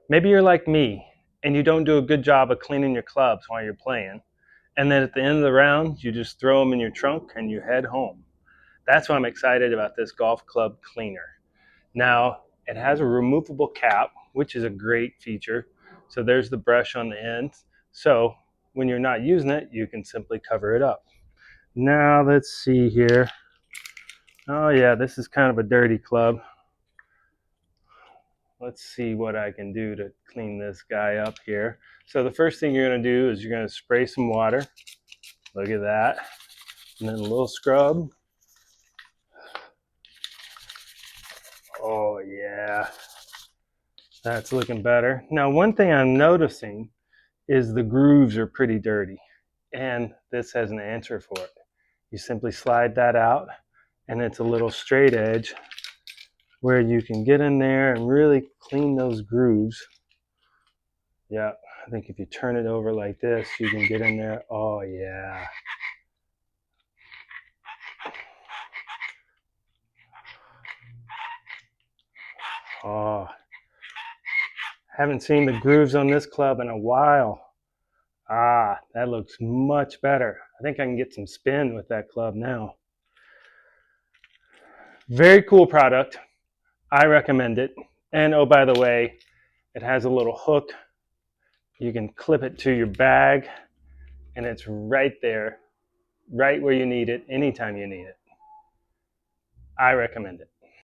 Maybe you're like me and you don't do a good job of cleaning your clubs while you're playing. And then at the end of the round, you just throw them in your trunk and you head home. That's why I'm excited about this golf club cleaner. Now, it has a removable cap, which is a great feature. So there's the brush on the end. So when you're not using it, you can simply cover it up. Now let's see here. Oh yeah, this is kind of a dirty club. Let's see what I can do to clean this guy up here. So the first thing you're going to do is you're going to spray some water. Look at that. And then a little scrub. Oh yeah, that's looking better. Now one thing I'm noticing is the grooves are pretty dirty. And this has an answer for it. You simply slide that out and it's a little straight edge where you can get in there and really clean those grooves. Yeah, I think if you turn it over like this, you can get in there. Oh yeah. Oh, haven't seen the grooves on this club in a while. Ah, that looks much better. I think I can get some spin with that club now. Very cool product. I recommend it. And oh, by the way, it has a little hook. You can clip it to your bag and it's right there, right where you need it, anytime you need it. I recommend it.